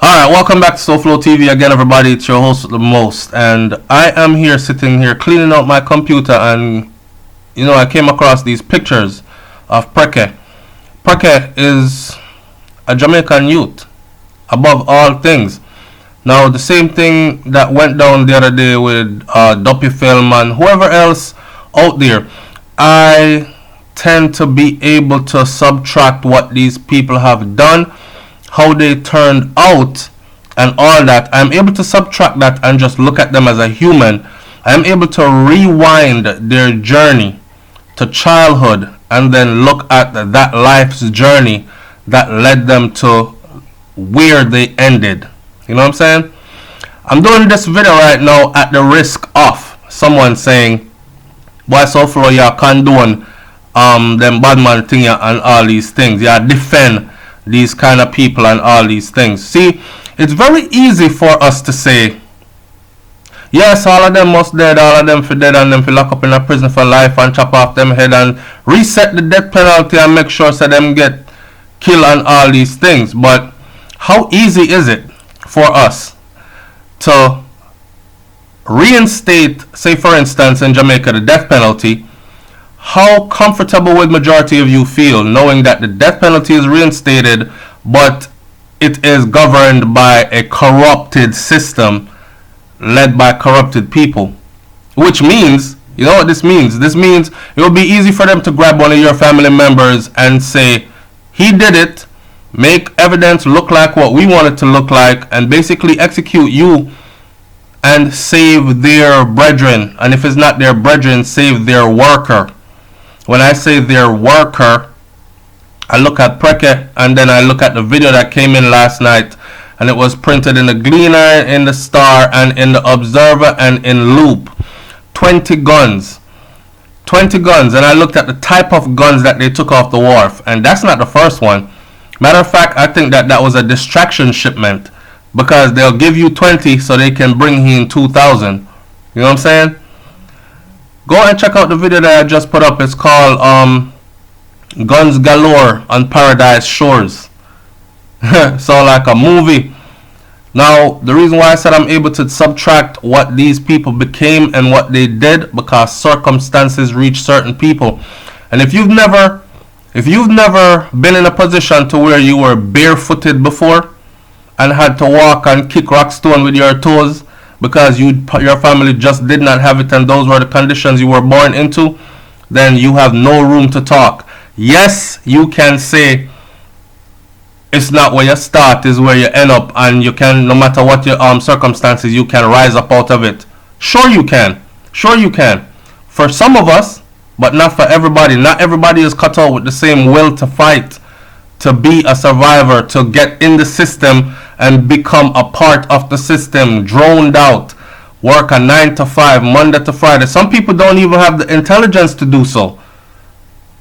Alright, welcome back to SouFLoTV again, everybody. It's your host, The Most, and I am here sitting here cleaning out my computer, and I came across these pictures of Prekeh. Prekeh is a Jamaican youth, above all things. Now, the same thing that went down the other day with Duppy Film and whoever else out there, I tend to be able to subtract what these people have done, how they turned out, and all that. I'm able to subtract that and just look at them as a human. I'm able to rewind their journey to childhood and then look at that life's journey that led them to where they ended. You know what I'm saying? I'm doing this video right now at the risk of someone saying, "Boy, SouFlo, you condone them bad man thing and all these things. You defend these kind of people and all these things." See, it's very easy for us to say, yes, all of them must dead, all of them for dead, and them for lock up in a prison for life and chop off them head and reset the death penalty and make sure so them get killed and all these things. But how easy is it for us to reinstate, say for instance in Jamaica, the death penalty? How comfortable would majority of you feel knowing that the death penalty is reinstated, but it is governed by a corrupted system led by corrupted people? Which means, you know what this means? This means it will be easy for them to grab one of your family members and say, he did it, make evidence look like what we want it to look like, and basically execute you and save their brethren. And if it's not their brethren, save their worker. When I say their worker, I look at Prekeh and then I look at the video that came in last night, and it was printed in the Gleaner, in the Star, and in the Observer, and in Loop. 20 guns. 20 guns. And I looked at the type of guns that they took off the wharf, and that's not the first one. Matter of fact, I think that was a distraction shipment, because they'll give you 20 so they can bring in 2,000. You know what I'm saying? Go and check out the video that I just put up. It's called Guns Galore on Paradise Shores. So like a movie. Now, the reason why I said I'm able to subtract what these people became and what they did, because circumstances reach certain people. And if you've never been in a position to where you were barefooted before and had to walk and kick rock stone with your toes because your family just did not have it and those were the conditions you were born into, then you have no room to talk. Yes, you can say it's not where you start, is where you end up, and you can, no matter what your circumstances, you can rise up out of it. Sure you can. Sure you can. For some of us, but not for everybody. Not everybody is cut out with the same will to fight, to be a survivor, to get in the system and become a part of the system, droned out, work a 9 to 5, Monday to Friday. Some people don't even have the intelligence to do so.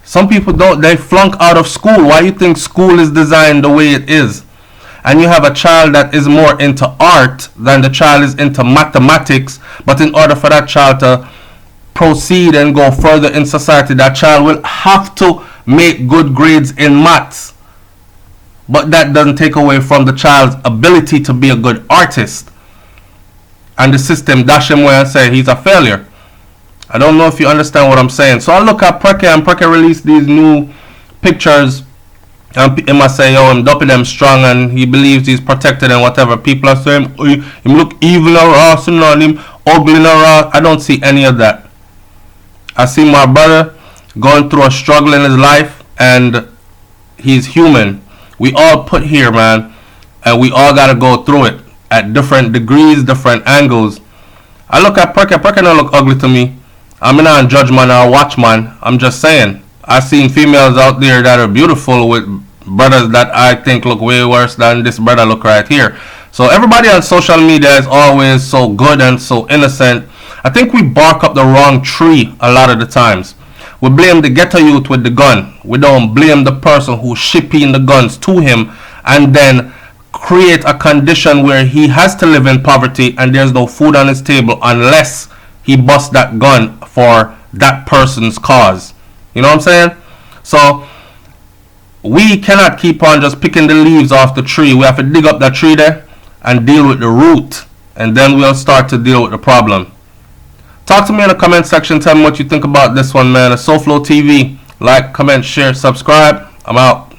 Some people don't, they flunk out of school. Why you think school is designed the way it is? And you have a child that is more into art than the child is into mathematics, but in order for that child to proceed and go further in society, that child will have to make good grades in maths. But that doesn't take away from the child's ability to be a good artist. And the system dash him away and say he's a failure. I don't know if you understand what I'm saying. So I look at Prekeh, and Prekeh released these new pictures, and he must say, yo, I'm doping them strong, and he believes he's protected and whatever. People are saying, oh, him look evil or raw, and him ugly or raw. I don't see any of that. I see my brother going through a struggle in his life, and he's human. We all put here, man, and we all gotta go through it at different degrees, different angles. I look at Prekeh. Prekeh don't look ugly to me. I'm not a judge man or a watch man. I'm just saying. I've seen females out there that are beautiful with brothers that I think look way worse than this brother look right here. So everybody on social media is always so good and so innocent. I think we bark up the wrong tree a lot of the times. We blame the ghetto youth with the gun. We don't blame the person who's shipping the guns to him and then create a condition where he has to live in poverty and there's no food on his table unless he busts that gun for that person's cause. You know what I'm saying? So we cannot keep on just picking the leaves off the tree. We have to dig up that tree there and deal with the root, and then we'll start to deal with the problem. Talk to me in the comment section. Tell me what you think about this one, man. It's SouFLoTV. Like, comment, share, subscribe. I'm out.